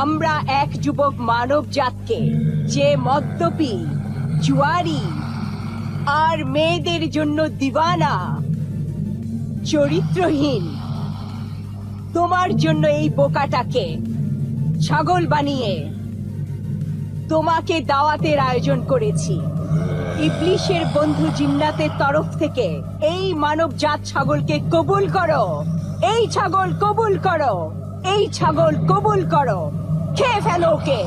আমরা এক যুবক মানব জাতকে যে মদ্যপী, জুয়ারি আর মেয়েদের জন্য দিওয়ানা, চরিত্রহীন, তোমার জন্য এই বোকাটাকে ছাগল বানিয়ে তোমাকে দাওয়াতের আয়োজন করেছি। ইবলিশের বন্ধু জিন্নাতের তরফ থেকে এই মানব জাত ছাগলকে কবুল করো। এই ছাগল কবুল করো, এই ছাগল কবুল করো, খেয়ে ফেলো ওকে।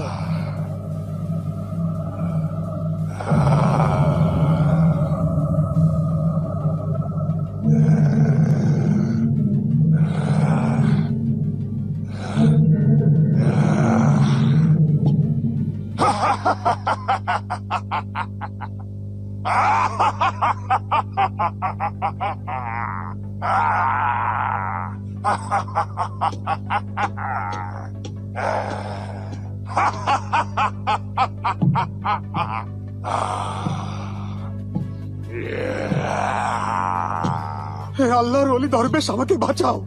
হে আল্লাহর ওলি দরবেশ, আমাকে বাঁচাও।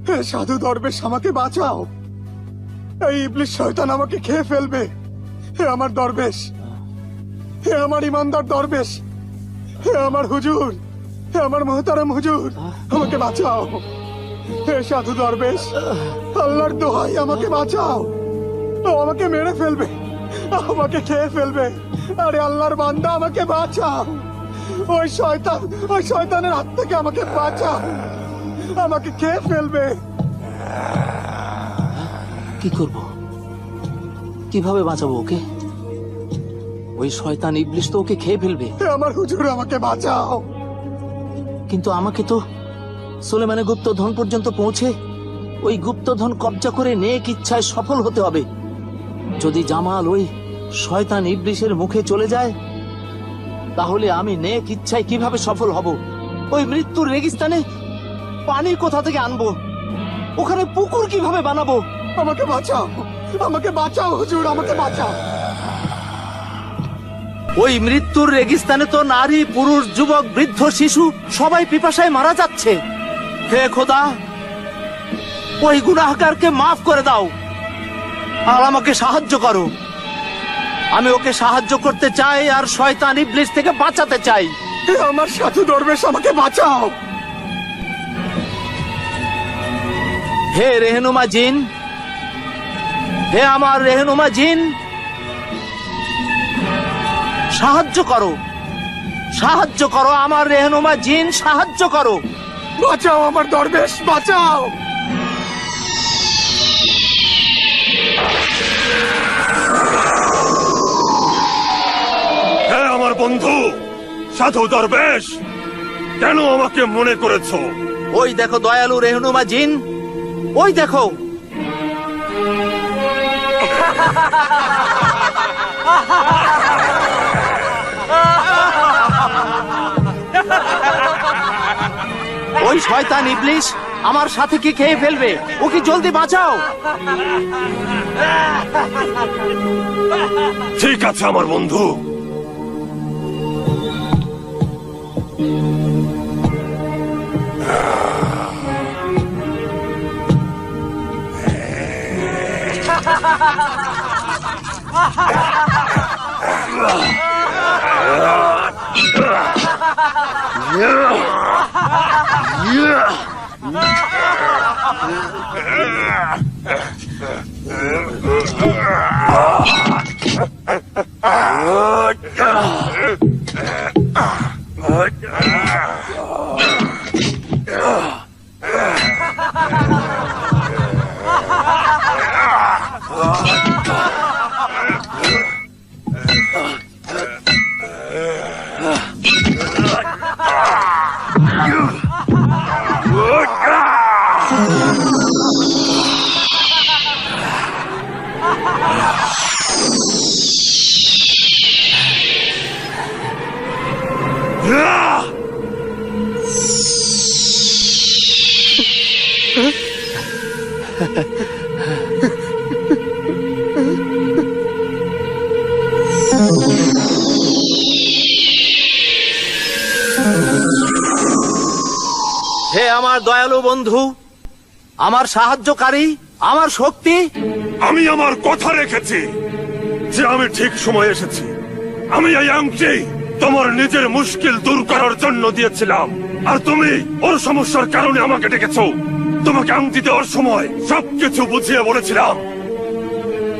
হে সাধু দরবেশ, আমাকে বাঁচাও। এই ইবলিশ শয়তান আমাকে খেয়ে ফেলবে। হে আমার দরবেশ, হে আমার ইমানদার দরবেশ, হে আমার হুজুর, হে আমার মোহতারাম হুজুর, আমাকে বাঁচাও। হে সাধু দরবেশ, আল্লাহর দোহাই আমাকে বাঁচাও। ও আমাকে মেরে ফেলবে, আমাকে খেয়ে ফেলবে। আরে আল্লাহর বান্দা, আমাকে বাঁচাও। ওই শয়তানের হাত থেকে আমাকে বাঁচাও, আমাকে খেয়ে ফেলবে। কি করব, কিভাবে বাঁচাবো ওকে? ওই শয়তান ইবলিশ তো ওকে খেয়ে ফেলবে। হে আমার হুজুর, আমাকে বাঁচাও। কিন্তু আমাকে তো সুলেমানের গুপ্তধন পর্যন্ত পৌঁছে ওই গুপ্তধন কবজা করে নেক ইচ্ছায় সফল হতে হবে। যদি জামাল ওই শয়তান ইবলিশের মুখে চলে যায়, তাহলে আমি নেক ইচ্ছায় কিভাবে সফল হব? ওই মৃত্যুর রেগিস্তানে পানি কোথা থেকে আনবো? ওখানে পুকুর কিভাবে বানাবো? আমাকে বাঁচাও, আমাকে বাঁচাও হুজুর, আমাকে বাঁচাও। ওই মৃত্যুর রেগিস্তানে তো নারী, পুরুষ, যুবক, বৃদ্ধ, শিশু সবাই পিপাসায় মারা যাচ্ছে। হে খোদা, ওই গুনাহগারকে মাফ করে দাও আর আমাকে সাহায্য করো। আমি ওকে সাহায্য করতে চাই আর শয়তান ইবলিশ থেকে বাঁচাতে চাই। হে আমার সাধু দরবেশ, আমাকে বাঁচাও। হে রেহনুমা জিন, হে আমার রেহনুমা জিন, সাহায্য করো, সাহায্য করো আমার রেহনুমা জিন, সাহায্য করো। বাঁচাও আমার দরবেশ, বাঁচাও। হে আমার বন্ধু সাধু দরবেশ, কেন আমাকে মনে করেছো? ওই দেখো দয়ালু রেহনুমা জিন, ওই দেখো। ওই শয়তান ইবলিশ আমার সাথে কি খেয়ে ফেলবে। ওকে জলদি বাঁচাও। ঠিক আছে আমার বন্ধু। হে আমার দয়ালু বন্ধু, আমার সাহায্যকারী, আমার শক্তি। আমি আমার কথা রেখেছি যে আমি ঠিক সময় এসেছি। আমি এই আংটি তোমার নিজের মুশকিল দূর করার জন্য দিয়েছিলাম, আর তুমি ওর সমস্যার কারণে আমাকে ডেকেছো। তোমাকে আংটি দেওয়ার সময় সবকিছু বুঝিয়ে বলেছিলাম।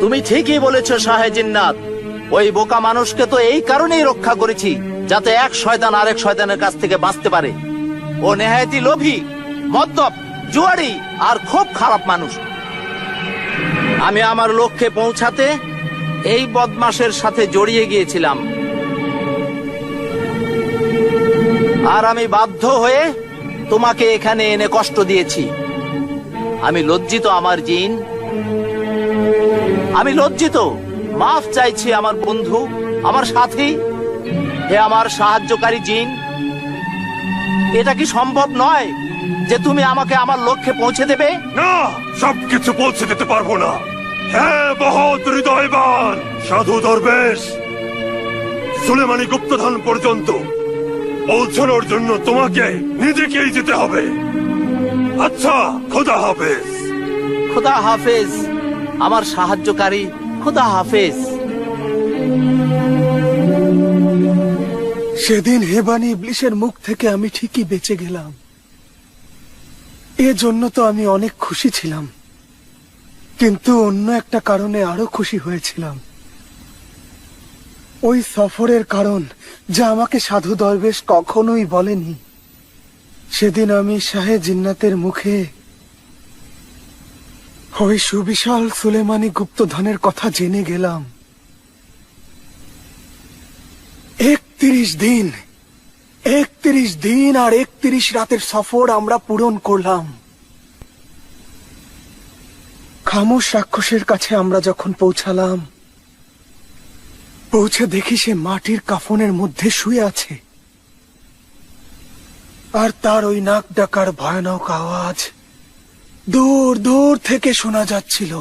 তুমি ঠিকই বলেছো শাহে জিন্নাত। ওই বোকা মানুষকে তো এই কারণেই রক্ষা করেছি, যাতে এক শয়তান আরেক শয়তানের কাছ থেকে বাঁচতে পারে। ও নেহায়েতি লোভী, মদ্যপ, জুয়ারি আর খুব খারাপ মানুষ। আমি আমার লক্ষ্যে পৌঁছাতে এই বদমাশের সাথে জড়িয়ে গিয়েছিলাম, আর আমি বাধ্য হয়ে তোমাকে এখানে এনে কষ্ট দিয়েছি। আমি লজ্জিত আমার জিন, আমি লজ্জিত। মাফ চাইছি আমার বন্ধু, আমার সাথী, হে আমার সাহায্যকারী জিন। এটা কি সম্ভব নয় যে তুমি আমাকে আমার লক্ষ্যে পৌঁছে দেবে? না, সবকিছু পৌঁছে দিতে পারবো না। হ্যাঁ, বহুত হৃদয়বান সাধু দরবেশ, সুলেমানি গুপ্তধন পর্যন্ত পৌঁছানোর জন্য তোমাকে নিজেকেই যেতে হবে। আচ্ছা, খোদা হাফেজ। খোদা হাফেজ আমার সাহায্যকারী, খোদা হাফেজ। সেদিন হেবানি ইবলিশের মুখ থেকে আমি ঠিকই বেঁচে গেলাম। এজন্য তো আমি অনেক খুশি ছিলাম, কিন্তু অন্য একটা কারণে আরো খুশি হয়েছিলাম। ওই সফরের কারণ যা আমাকে সাধু দরবেশ কখনোই বলেনি। সেদিন আমি শাহে জিন্নাতের মুখে ওই সুবিশাল সুলেমানি গুপ্তধনের কথা জেনে গেলাম। 31 দিন আর 31 রাতের সফর আমরা পূরণ করলাম। খামোশ রাক্ষসের কাছে আমরা যখন পৌঁছালাম, পৌঁছে দেখি সে মাটির কাফনের মধ্যে শুয়ে আছে, আর তার ওই নাক ডাকার ভয়ানক আওয়াজ দূর দূর থেকে শোনা যাচ্ছিল।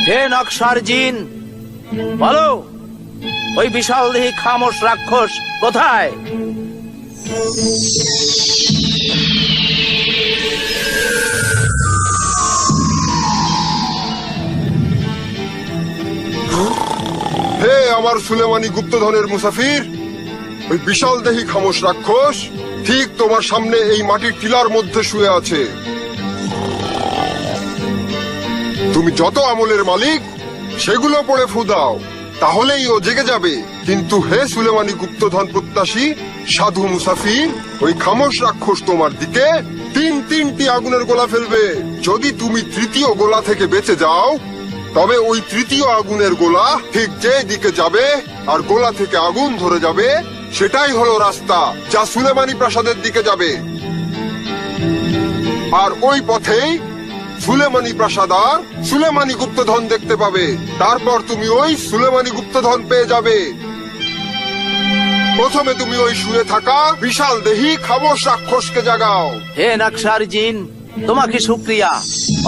হে নকশার জিন, বলো ওই বিশাল দেহী খামোশ রাক্ষস কোথায়? হে আমার সুলেমানি গুপ্তধনের মুসাফির, ওই বিশাল দেহী খামোশ রাক্ষস ঠিক তোমার সামনে এই মাটির টিলার মধ্যে শুয়ে আছে। তুমি যত আমলের মালিক সেগুলো পড়ে ফু দাও, তাহলেই ও জেগে যাবে। কিন্তু হে সুলেমানি গুপ্তধন প্রত্যাশী সাধু মুসাফির, ওই খামোশ রাক্ষস তোমার দিকে তিনটি আগুনের গোলা ফেলবে। যদি তুমি তৃতীয় গোলা থেকে বেঁচে যাও, তবে ওই তৃতীয় আগুনের গোলা ঠিক যে দিকে যাবে আর গোলা থেকে আগুন ধরে যাবে, সেটাই হলো রাস্তা যা সুলেমানি প্রাসাদের দিকে যাবে। আর ওই পথেই সুলেমানি প্রাসাদ আর সুলেমানি গুপ্তধন দেখতে পাবে। তারপর তুমি ওই সুলেমানি গুপ্তধন পেয়ে যাবে। প্রথমে তুমি ওই শুয়ে থাকা বিশাল দেহী খামোশ রাক্ষসকে জাগাও। হে নকশার জিন, তোমাকে শুক্রিয়া,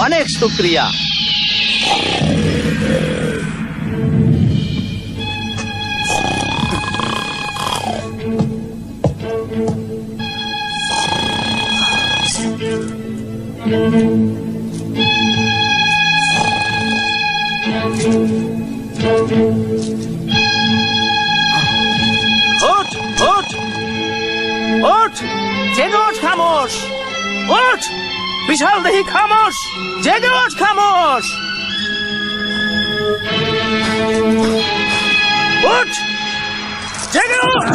অনেক শুক্রিয়া। ওঠ ওঠ ওঠ, জেগে ওঠ খামোশ, ওঠ বিশাল দেহী খামোশ, জেগে ওঠ খামোশ, ওঠ জেগে ওঠ।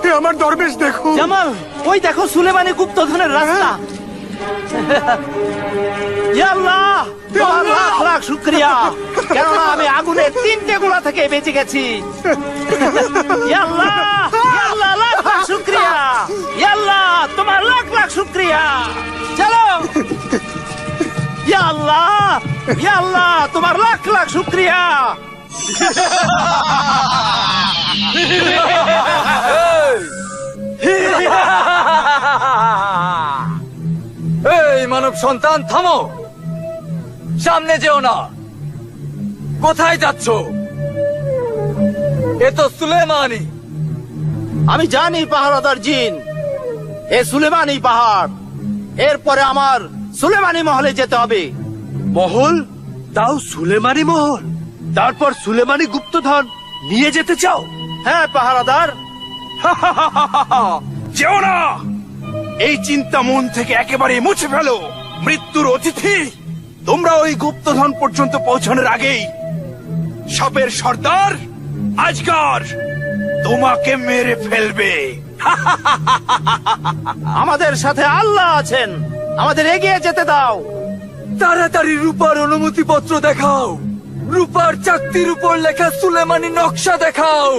এ আমার দরবেশ দেখো। জামাল, ওই দেখো সুলেমানি গুপ্তধনের রাস্তা। ইয়া আল্লাহ, তোমার লাখ লাখ শুকরিয়া, কেননা আমি আগুনের 3টে গোলা থেকে বেঁচে গেছি। ইয়া আল্লাহ, ইয়া আল্লাহ, লাখ লাখ শুকরিয়া। ইয়া আল্লাহ, তোমার লাখ লাখ শুকরিয়া। চলো। ইয়া আল্লাহ, ইয়া আল্লাহ, তোমার লাখ লাখ শুকরিয়া। এই মানব সন্তান, থামো, সামনে যেও না। কোথায় যাচ্ছ? এ তো সুলেমানি। আমি জানি পাহারাদার জিন, এ সুলেমানি পাহাড়। এরপরে আমার সুলেমানি মহলে যেতে হবে। মহল? তাও সুলেমানি মহল? তারপর সুলেমানি গুপ্তধন নিয়ে যেতে চাও? হ্যাঁ পাহারাদার। যেও না, এই চিন্তা মন থেকে একেবারে মুছে ফেলো। মৃত্যুর অতিথি, তোমরা ওই গুপ্তধন পর্যন্ত পৌঁছানোর আগেই সাপের সর্দার আজগর তোমাকে মেরে ফেলবে। আমাদের সাথে আল্লাহ আছেন, আমাদের এগিয়ে যেতে দাও। তাড়াতাড়ি রূপার অনুমতি পত্র দেখাও। রূপার চাকতির উপর লেখা সুলেমানি নকশা দেখাও।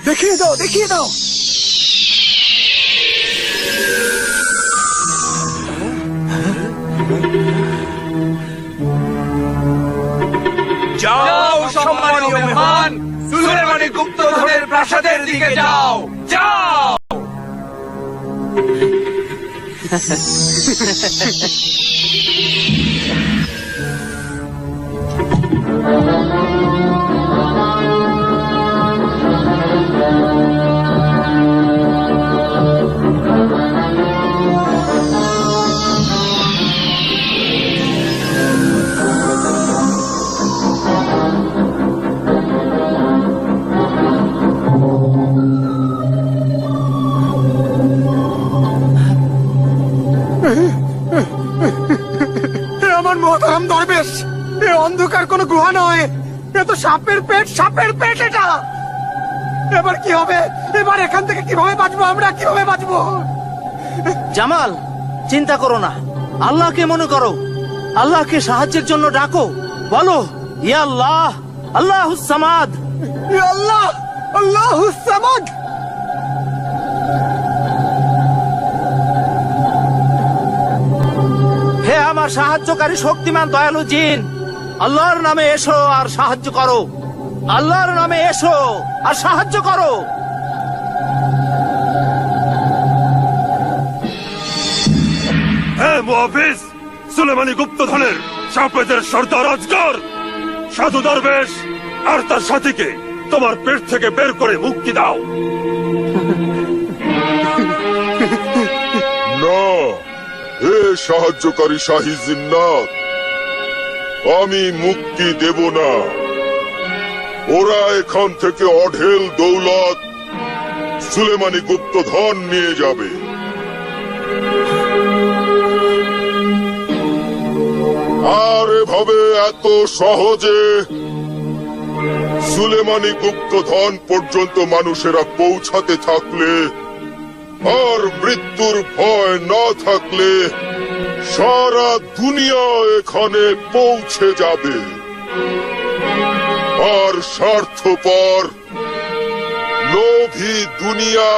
দেখিয়ে দাও, দেখিয়ে দাও। যাও সম্মানীয় মেহমান, সুলেমানি গুপ্তধনের প্রাসাদের দিকে যাও, যাও। এ আমার মহতারাম দরবেশ, এ অন্ধকার কোনো গুহা নয়, এ তো সাপের পেট, সাপের পেট এটা। এবার কি হবে? এবার এখান থেকে কিভাবে বাঁচবো আমরা, কিভাবে বাঁচবো? জামাল, চিন্তা করো না, আল্লাহকে মনে করো, আল্লাহকে সাহায্যের জন্য ডাকো। বলো, ইয়া আল্লাহ, আল্লাহুস সামাদ। এ আল্লাহ, আল্লাহুস সামাদ। হে আমার সাহায্যকারী শক্তিমান দয়ালু জিন, আল্লাহর নামে এসো আর সাহায্য করো। আল্লাহর নামে এসো আর সাহায্য করো। হ্যাঁ মুহাফিজ, সুলেমানি গুপ্তধনের সাপেদের সর্দার আজগর, সাধু দরবেশ আর তার সাথীকে তোমার পেট থেকে বের করে মুক্তি দাও। না, হে সাহায্যকারী শাহী জিন্নাত, আমি মুক্তি দেব না। ওরা এখান থেকে অঢেল দৌলত, সুলেমানি গুপ্তধন নিয়ে যাবে। আর এভাবে এত সহজে সুলেমানি গুপ্তধন পর্যন্ত মানুষেরা পৌঁছাতে থাকলে আর মৃত্যুর ভয় না থাকলে সারা দুনিয়া এখানে পৌঁছে যাবে। আর স্বার্থপর লোভী দুনিয়া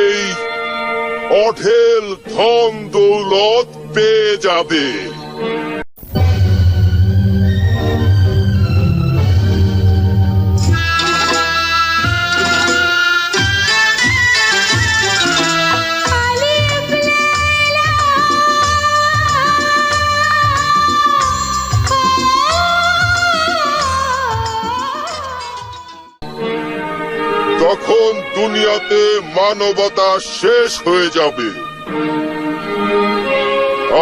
এই অঢেল ধন দৌলত পেয়ে যাবে। তখন দুনিয়াতে মানবতা শেষ হয়ে যাবে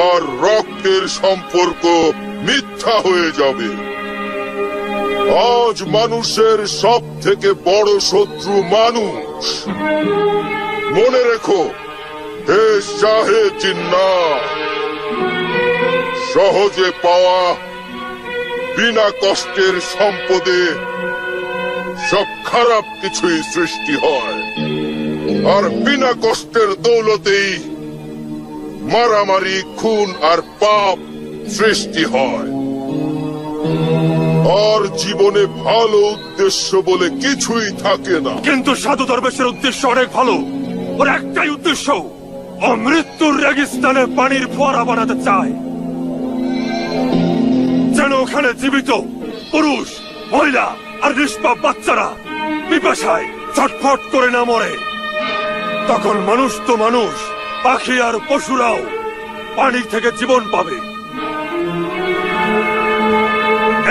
আর রক্তের সম্পর্ক মিথ্যা হয়ে যাবে। আজ মানুষের সব থেকে বড় শত্রু মানুষ। মনে রেখো, হে শাহে জিন্নাত, সহজে পাওয়া বিনা কষ্টের সম্পদে সব খারাপ কিছুই সৃষ্টি হয়, আর বিনা কষ্টের দৌলতেই মারামারি, খুন আর পাপ সৃষ্টি হয়। আর জীবনে ভালো উদ্দেশ্য বলে কিছুই থাকে না। কিন্তু সাধু দরবেশের উদ্দেশ্য অনেক ভালো। ওর একটাই উদ্দেশ্য, ও মৃত্যুর রেগিস্তানে পানির ফোয়ারা বানাতে চায়, যেন ওখানে জীবিত পুরুষ, মহিলা আর নিষ্পাপ বাচ্চারা পিপাসায় ছটফট করে না মরে। তখন মানুষ তো মানুষ, পাখি আর পশুরাও পানি থেকে জীবন পাবে।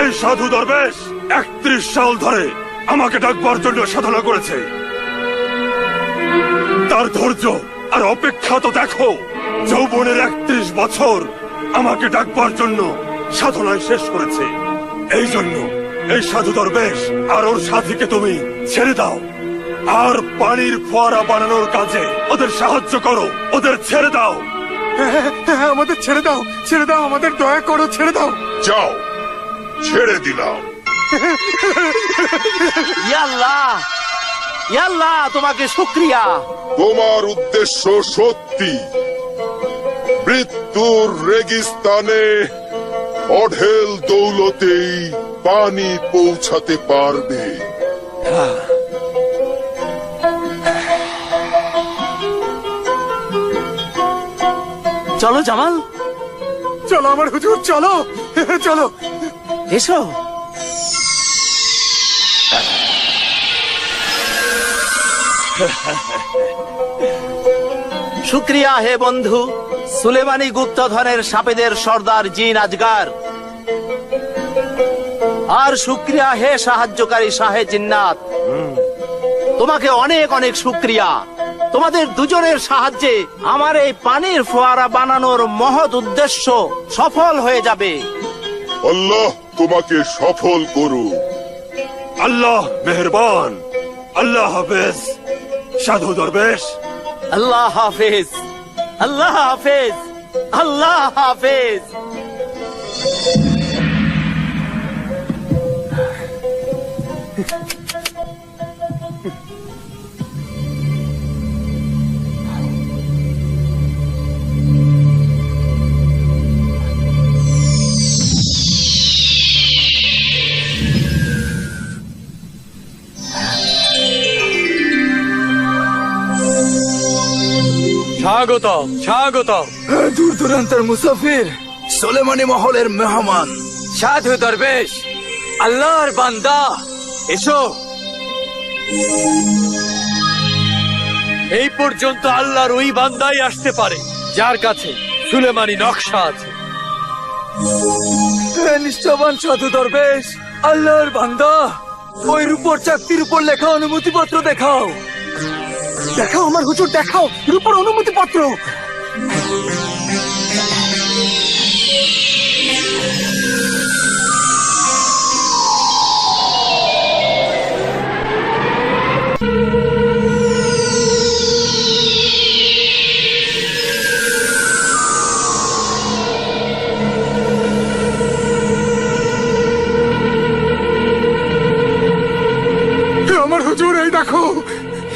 এই সাধু দরবেশ 31 সাল ধরে আমাকে ডাকবার জন্য সাধনা করেছে। তার ধৈর্য আর অপেক্ষা তো দেখো। যৌবনের 31 বছর আমাকে ডাকবার জন্য সাধনায় শেষ করেছে। এই জন্য এই সাধু দরবেশ আর ওর সাথীকে তুমি ছেড়ে দাও, আর পানির ফোয়ারা বানানোর কাজে ওদের সাহায্য করো। ওদের ছেড়ে দাও। আমাদের ছেড়ে দাও, ছেড়ে দাও, আমাদের দয়া করো, ছেড়ে দাও। যাও, ছেড়ে দিলাম। ইয়াল্লাহ, ইয়াল্লাহ, তোমাকে শুকরিয়া। তোমার উদ্দেশ্য সত্যি। মৃত্যুর রেগিস্তানে অঢেল দৌলতেই পানি পৌঁছাতে পারবে। চলো জামাল, চলো আমার হুজুর, চলো চলো। এসো। শুক্রিয়া হে বন্ধু, সুলেমানি গুপ্তধনের সাপেদের সর্দার জিন আজগার। আর শুক্রিয়া হে সাহায্যকারী শাহে জিন্নাত, তোমাকে অনেক অনেক শুক্রিয়া। তোমাদের দুজনের সাহায্যে আমার এই পানির ফোয়ারা বানানোর মহৎ উদ্দেশ্য সফল হয়ে যাবে। আল্লাহ তোমাকে সফল করুন। আল্লাহ মেহেরবান। আল্লাহ হাফেজ সাধু দরবেশ। আল্লাহ হাফেজ, আল্লাহ হাফেজ, আল্লাহ হাফেজ। স্বাগতম, স্বাগতম। দূর দূরান্তের মুসাফির, সোলেমানি মহলের মেহমান, সাধু দরবেশ, আল্লাহর বান্দা, এসো। এই পর্যন্ত আল্লাহর ওই বান্দাই আসতে পারে যার কাছে সুলেমানি নকশা আছে। নিষ্ঠাবান সাধু দরবেশ, আল্লাহর বান্দা, ওই রূপর চাকতির উপর লেখা অনুমতিপত্র দেখাও। দেখাও আমার হুজুর, দেখাও রূপর অনুমতি পত্র। আমার হুজুর, এই দেখো।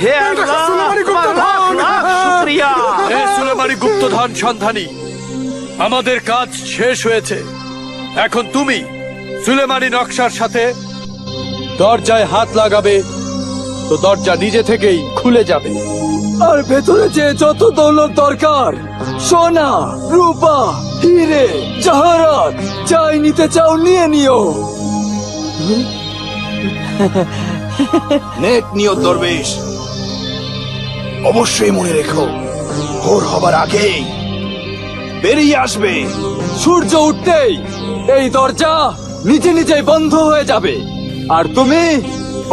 হে আল্লাহ, সুলেমানি তোমার লাখ গুপ্তধন। লাখ শুকরিয়া। হে সুলেমানি গুপ্তধন সন্ধানী, আমাদের কাজ শেষ হয়েছে। এখন তুমি সুলেমানি নকশার সাথে দরজায় হাত লাগাবে তো দরজা নিজে থেকেই খুলে যাবে। আর ভেতরে যে যত দৌলত দরকার, সোনা, রূপা, হিরে, জহরত, যাই নিতে চাও নিয়ে নিও। নেক নিয়ত দরবেশ, অবশ্যই মনে রেখো, ভোর হবার আগেই বেরিয়ে আসবে। সূর্য উঠতেই এই দরজা নিজে নিজেই বন্ধ হয়ে যাবে, আর তুমি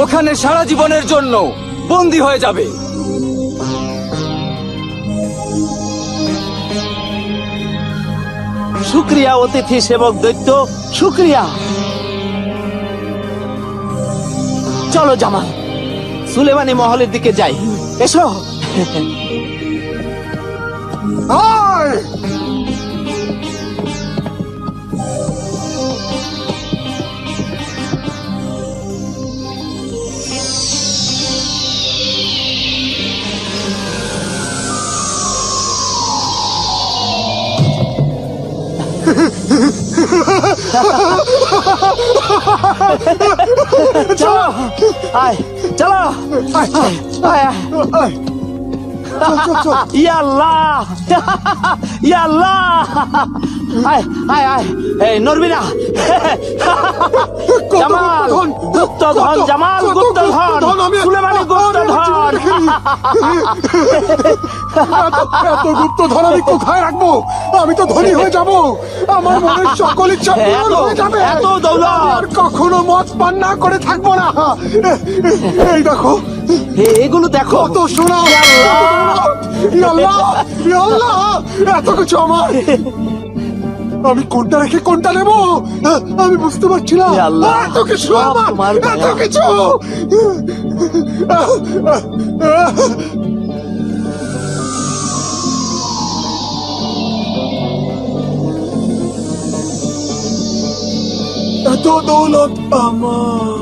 ওখানে সারা জীবনের জন্য বন্দী হয়ে যাবে। শুক্রিয়া অতিথি সেবক দৈত্য, শুক্রিয়া। চলো জামাল, সুলেমানি মহলের দিকে যাই, এসো। আয়! চলো আয় চলো আয়, আয় আয় আয়। চল, চল, চল। ইয়াল্লাহ ইয়াল্লাহ আয় আয় আয় এই নড়বি না কত জামাল গুপ্তধন! গুপ্তধন কত- জামাল কত গুপ্তধন আমি- সুলেমানি আমি গুপ্তধন দেখিনি। এত গুপ্তধন আমি কোথায় রাখবো? আমি তো ধনী হয়ে যাব, আমার মনের সকল ইচ্ছা পূরণ এত- হয়ে যাবে। এত দৌলত! আমি আর কখনো মদ পান না করে থাকবো না। এই দেখো এগুলো দেখো কত সোনা! আল্লাহ আল্লাহ, এত কিছু আমার! আমি কোনটা রেখে কোনটা নেব আমি বুঝতে পারছি না। হে আল্লাহ, এত কিছু সব আমার, তোমার এত দয়া। কিছু! এত দৌলত আমার!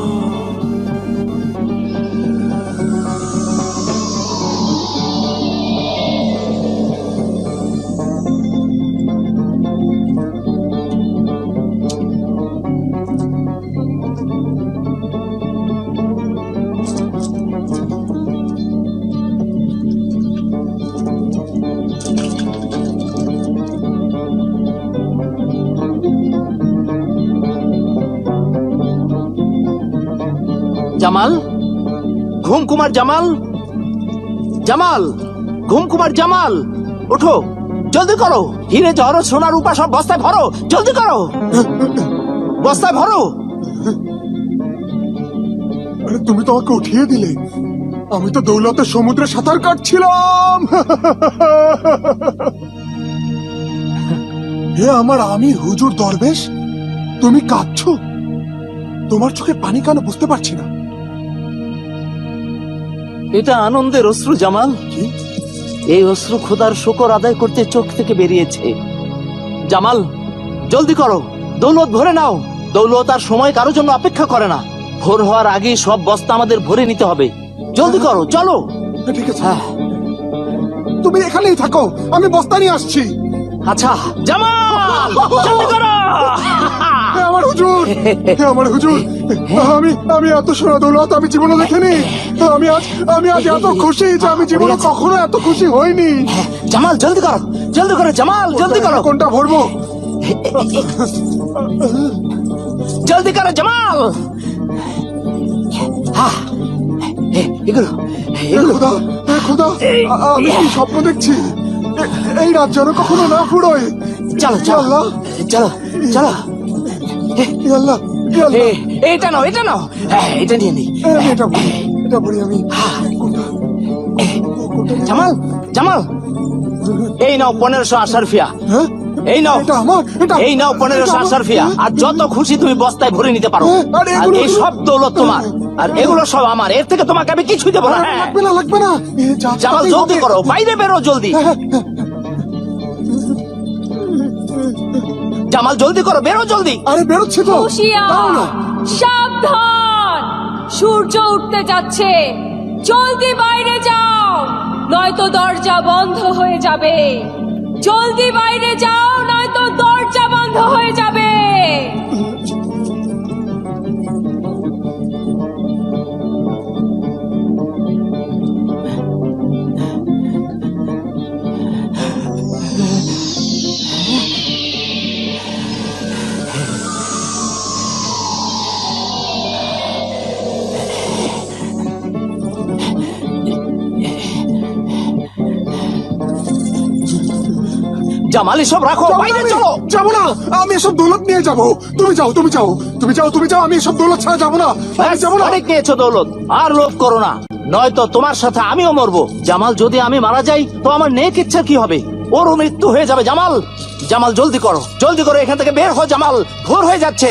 জামাল ঘুম কুমার জামাল জামাল ঘুম কুমার জামাল ওঠো জলদি করো হিরে জহরত সোনা রূপা সব বস্তায় ভরো জলদি করো বস্তায় ভরো আরে তুমি তো আমাকে উঠিয়ে দিলে, আমি তো দৌলতের সমুদ্রে সাঁতার কাটছিলাম। হে আমার আমির হুজুর দরবেশ, তুমি কাঁদছো? তোমার চোখে পানি কেন বুঝতে পারছি না। এটা আনন্দের অশ্রু জামাল কি? এই অশ্রু খোদার শুকর আদায় করতে চোখ থেকে বেরিয়েছে জামাল জলদি করো দৌলত ভরে নাও দৌলত আর সময় কারো জন্য অপেক্ষা করে না ভোর হওয়ার আগে সব বস্তা আমাদের ভরে নিতে হবে জলদি করো চলো ঠিক আছে, হ্যাঁ তুমি এখানেই থাকো, আমি বস্তা নিয়ে আসছি। আচ্ছা জামাল জলদি করো হে আমার হুজুর, হে আমার হুজুর, আমি এত সোনা দৌলত আমি জীবনে দেখিনি। আমি আজ এত খুশি যে আমি জীবনে কখনো এত খুশি হইনি। জামাল জলদি করো জামাল জলদি করো কোনটা ভরবো? জলদি করো জামাল হ্যাঁ, এগুলো হে এগুলো খোদা, হে খোদা, আমি কি স্বপ্ন দেখছি? এই রাত যেন কখনো না ফুরোয়। চলো আল্লাহ, চলো চলো ইয়া আল্লাহ, ইয়া আল্লাহ। এটা নাও হ্যাঁ, এটা নিয়ে নিই আমি এটা পড়ি আমি। কোনটা? জামাল এই নাও 1500 আশারফিয়া হ্যাঁ? এই নাও এটা আমার, এই নাও 1500 আশারফিয়া আর যত খুশি তুমি বস্তায় ভরে নিতে পারো আর আর এগুলো- এই সব দৌলত তোমার আর এগুলো সব আমার এর থেকে তোমাকে আমি কিছুই দেবো না হ্যাঁ। লাগবে না। জামাল জলদি করো বাইরে বেরো জলদি জামাল জলদি করো বেরো জলদি আরে বেরোচ্ছে তো। হুঁশিয়ার! দাঁড়াও না। সাবধান, সূর্য উঠতে যাচ্ছে, জলদি বাইরে যাও, নয়তো দরজা বন্ধ হয়ে যাবে। জলদি বাইরে যাও, নয়তো দরজা বন্ধ হয়ে যাবে। জামাল এসব রাখো বাইরে চলো যাবো না, আমি এসব দৌলত নিয়ে যাবো। তুমি যাও, আমি এসব দৌলত ছাড়া যাবো না। আমি যাবো না। অনেক নিয়েছো দৌলত আর লোভ করো না নয়তো তোমার সাথে আমিও মরবো জামাল যদি আমি মারা যাই তো আমার নেক ইচ্ছা কি হবে ওরও মৃত্যু হয়ে যাবে জামাল জলদি করো এখান থেকে বের হো জামাল ভোর হয়ে যাচ্ছে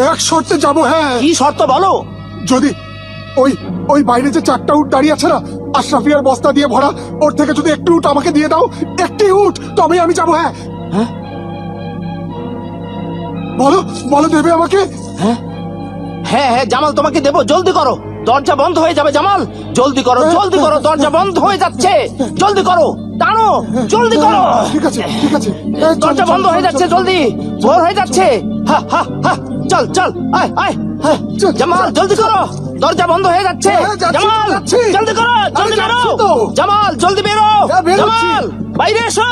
এক শর্তে যাবো। হ্যাঁ, কি শর্ত বলো যদি ওই বাইরে যে 4টা উট দাঁড়িয়ে আছে না, আশরাফিয়ার বস্তা দিয়ে ভরা, ওর থেকে যদি একটু উট আমাকে দিয়ে দাও, একটি উট, তবেই আমি যাবো। হ্যাঁ হ্যাঁ বলো, বলো দেবে আমাকে? হ্যাঁ হ্যাঁ হ্যাঁ জামাল, তোমাকে দেবো, জলদি করো, দরজা বন্ধ হয়ে যাবে। জামাল জলদি করো, জলদি করো, দরজা বন্ধ হয়ে যাচ্ছে, জলদি করো, টানো, জলদি করো। ঠিক আছে ঠিক আছে, এই, চল, দরজা চল, বন্ধ চল, হয়ে চল, যাচ্ছে, চল। জলদি, ভোর হয়ে যাচ্ছে। হা হা হা, চল চল, আয় আয়, হ্যাঁ, চল, জামাল চল, জলদি করো, দরজা বন্ধ হয়ে যাচ্ছে। হ্যাঁ, যাচ্ছি, জামাল যাচ্ছি। জলদি করো, জলদি আরে, করো, যাচ্ছি তো। জামাল জলদি বেরো, হ্যাঁ, বেরোচ্ছি। জামাল বাইরে এসো।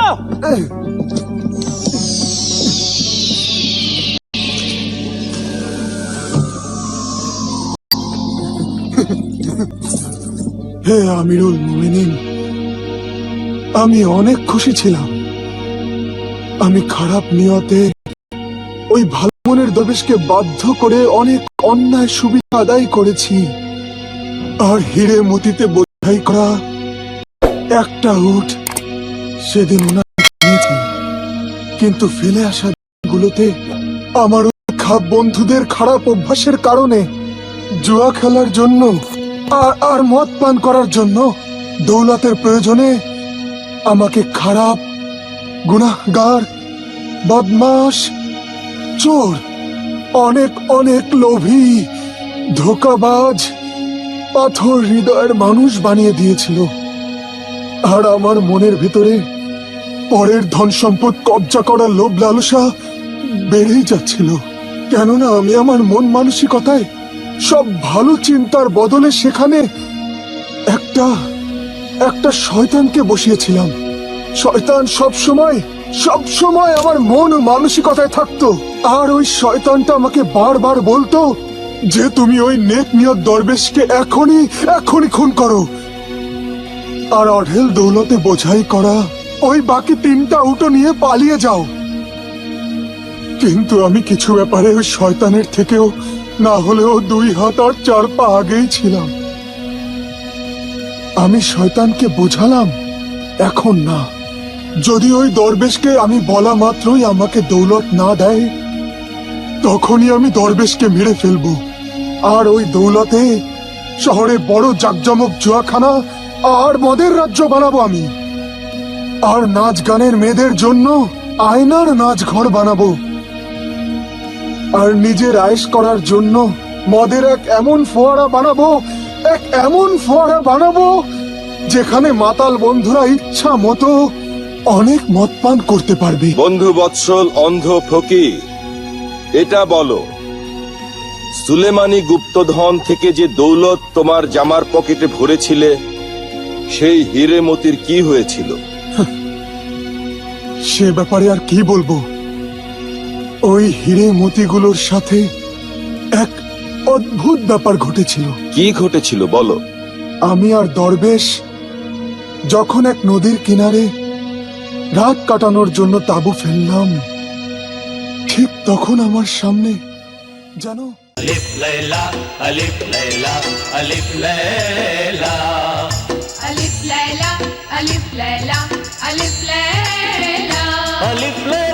হে আমিরুল মুমিনিন, আমি অনেক খুশি ছিলাম। আমি খারাপ নিয়তে ওই ভালো মনের দরবেশকে বাধ্য করে অনেক অন্যায় সুবিধা আদায় করেছি। আর হিরে মতিতে বোঝাই করা একটা উট সেদিন ওনার নিয়েছি। কিন্তু ফেলে আসা গুলোতে আমার ওই বন্ধুদের খারাপ অভ্যাসের কারণে, জুয়া খেলার জন্য আর মদ পান করার জন্য, দৌলতের প্রয়োজনে আমাকে খারাপ, গুনাহগার, বদমাশ, চোর, অনেক অনেক লোভী, ধোঁকাবাজ, পাথর হৃদয়ের মানুষ বানিয়ে দিয়েছিল। আর আমার মনের ভিতরে পরের ধন সম্পদ কবজা করার লোভ লালসা বেড়েই যাচ্ছিল। কেননা আমি আমার মন মানসিকতায় সব ভালো চিন্তার বদলে সেখানে একটা শয়তানকে বসিয়েছিলাম। শয়তান সব সময় আমার মন ও মানসিকতায় থাকতো। আর ওই শয়তানটা আমাকে বারবার বলতো যে তুমি ওই নেক নিয়ত দরবেশকে এখনই খুন করো, আর অঢেল দৌলতে বোঝাই করা ওই বাকি 3টা উটো নিয়ে পালিয়ে যাও। কিন্তু আমি কিছু ব্যাপারে ওই শয়তানের থেকেও না হলেও 2 হাত আর 4 পা আগেই ছিলাম। আমি শয়তানকে বোঝালাম, এখন না, যদি ওই দরবেশকে আমি বলা মাত্রই আমাকে দৌলত না দেয়, তখনই আমি দরবেশকে মেরে ফেলবো। আর ওই দৌলতে শহরে বড় জাকজমক জুয়াখানা আর মদের রাজ্য বানাবো আমি। আর নাচ গানের মেয়েদের জন্য আয়নার নাচ ঘর বানাবো। আর নিজের আয়েশ করার জন্য মদের এক এমন ফোয়ারা বানাবো, যেখানে মাতাল বন্ধুরা ইচ্ছা মতো অনেক মদ পান করতে পারবে। বন্ধু বৎসল অন্ধ ফকির, এটা বলো, সুলেমানি গুপ্তধন থেকে যে দৌলত তোমার জামার পকেটে ভরেছিলে, সেই হিরে মতির কি হয়েছিল? সে ব্যাপারে আর কি বলবো। ওই হিরে মতিগুলোর সাথে এক অদ্ভুত ব্যাপার ঘটেছিল। কি ঘটেছিল বলো? আমি আর দরবেশ যখন এক নদীর কিনারে রাত কাটানোর জন্য তাঁবু ফেললাম, ঠিক তখন আমার সামনে যেন अलिफ लैला अलिफ लैला अलिफ लैला अलिफ लैला अलिफ लैला अलिफ लैला अलिफ लैला